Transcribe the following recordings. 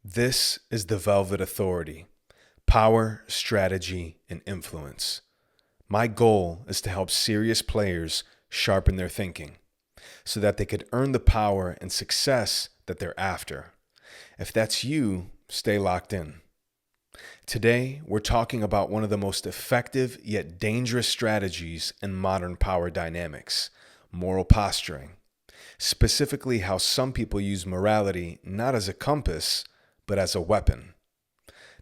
This is the Velvet Authority: power, strategy, and influence. My goal is to help serious players sharpen their thinking so that they could earn the power and success that they're after. If that's you, stay locked in. Today, we're talking about one of the most effective yet dangerous strategies in modern power dynamics: moral posturing. Specifically, how some people use morality not as a compass, but as a weapon.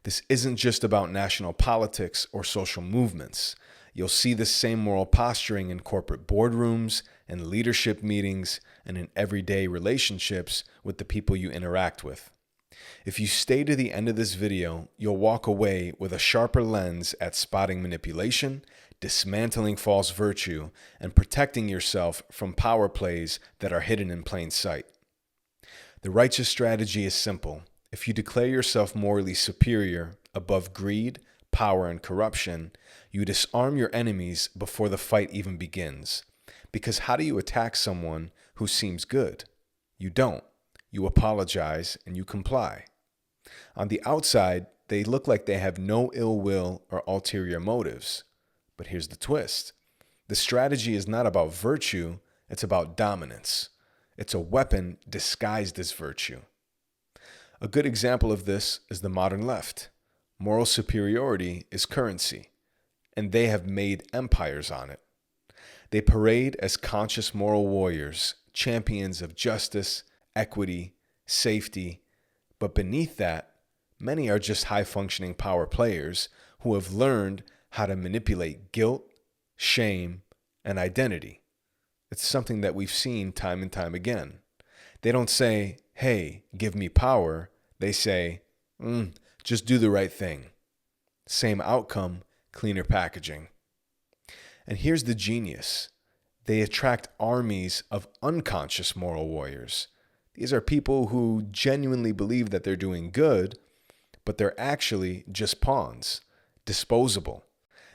This isn't just about national politics or social movements. You'll see the same moral posturing in corporate boardrooms and leadership meetings and in everyday relationships with the people you interact with. If you stay to the end of this video, you'll walk away with a sharper lens at spotting manipulation, dismantling false virtue, and protecting yourself from power plays that are hidden in plain sight. The righteous strategy is simple. If you declare yourself morally superior, above greed, power, and corruption, you disarm your enemies before the fight even begins. Because how do you attack someone who seems good? You don't. You apologize and you comply. On the outside, they look like they have no ill will or ulterior motives. But here's the twist. The strategy is not about virtue, it's about dominance. It's a weapon disguised as virtue. A good example of this is the modern left. Moral superiority is currency, and they have made empires on it. They parade as conscious moral warriors, champions of justice, equity, safety, but beneath that, many are just high-functioning power players who have learned how to manipulate guilt, shame, and identity. It's something that we've seen time and time again. They don't say, "Hey, give me power." They say, "Just do the right thing." Same outcome, cleaner packaging. And here's the genius. They attract armies of unconscious moral warriors. These are people who genuinely believe that they're doing good, but they're actually just pawns, disposable.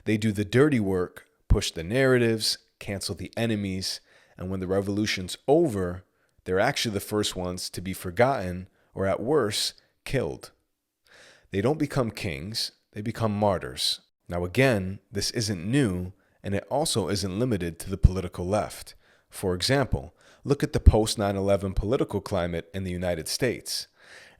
They do the dirty work, push the narratives, cancel the enemies, and when the revolution's over, they're actually the first ones to be forgotten or at worst, killed. They don't become kings, they become martyrs. Now again, this isn't new, and it also isn't limited to the political left. For example, look at the post-9/11 political climate in the United States.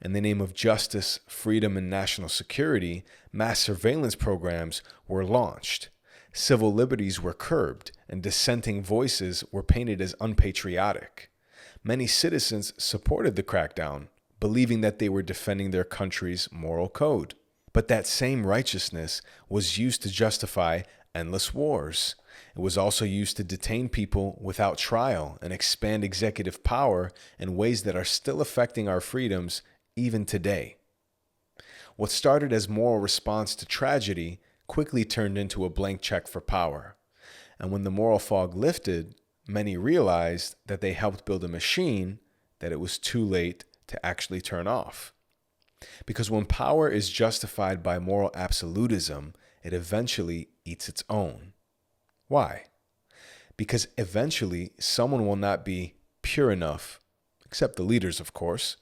In the name of justice, freedom, and national security, mass surveillance programs were launched. Civil liberties were curbed, and dissenting voices were painted as unpatriotic. Many citizens supported the crackdown, believing that they were defending their country's moral code. But that same righteousness was used to justify endless wars. It was also used to detain people without trial and expand executive power in ways that are still affecting our freedoms even today. What started as moral response to tragedy quickly turned into a blank check for power. And when the moral fog lifted, many realized that they helped build a machine that it was too late to actually turn off. Because when power is justified by moral absolutism, it eventually eats its own. Why? Because eventually someone will not be pure enough, except the leaders, of course,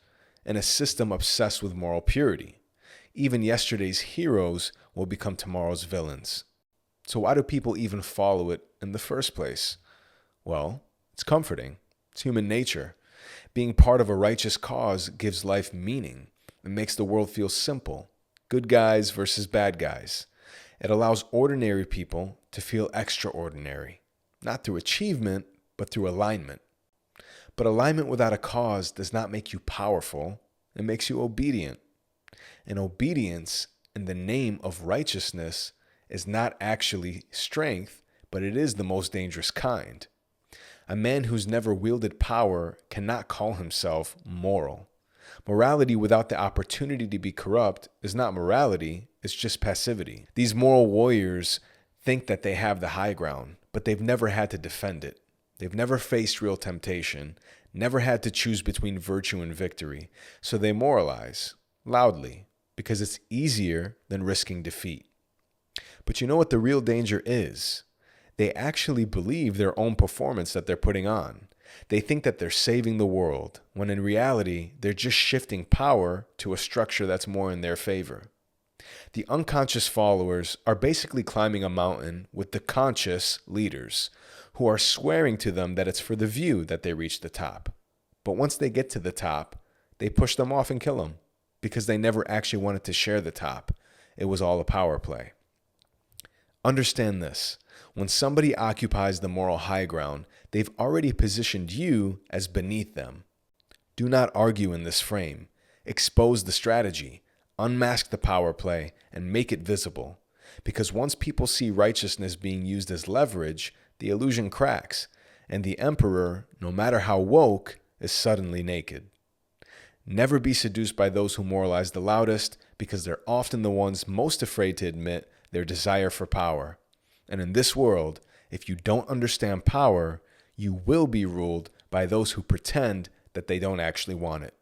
in a system obsessed with moral purity. Even yesterday's heroes will become tomorrow's villains. So why do people even follow it in the first place? Well, it's comforting. It's human nature. Being part of a righteous cause gives life meaning. It makes the world feel simple. Good guys versus bad guys. It allows ordinary people to feel extraordinary. Not through achievement, but through alignment. But alignment without a cause does not make you powerful. It makes you obedient. And obedience in the name of righteousness is not actually strength, but it is the most dangerous kind. A man who's never wielded power cannot call himself moral. Morality without the opportunity to be corrupt is not morality, it's just passivity. These moral warriors think that they have the high ground, but they've never had to defend it. They've never faced real temptation, never had to choose between virtue and victory, so they moralize loudly because it's easier than risking defeat. But you know what the real danger is? They actually believe their own performance that they're putting on. They think that they're saving the world, when in reality, they're just shifting power to a structure that's more in their favor. The unconscious followers are basically climbing a mountain with the conscious leaders, who are swearing to them that it's for the view that they reach the top. But once they get to the top, they push them off and kill them, because they never actually wanted to share the top. It was all a power play. Understand this. When somebody occupies the moral high ground, they've already positioned you as beneath them. Do not argue in this frame. Expose the strategy, unmask the power play, and make it visible. Because once people see righteousness being used as leverage, the illusion cracks, and the emperor, no matter how woke, is suddenly naked. Never be seduced by those who moralize the loudest, because they're often the ones most afraid to admit their desire for power. And in this world, if you don't understand power, you will be ruled by those who pretend that they don't actually want it.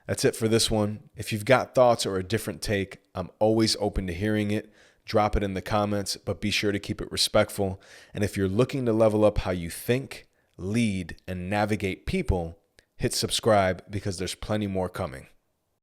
That's it for this one. If you've got thoughts or a different take, I'm always open to hearing it. Drop it in the comments, but be sure to keep it respectful. And if you're looking to level up how you think, lead, and navigate people, hit subscribe because there's plenty more coming.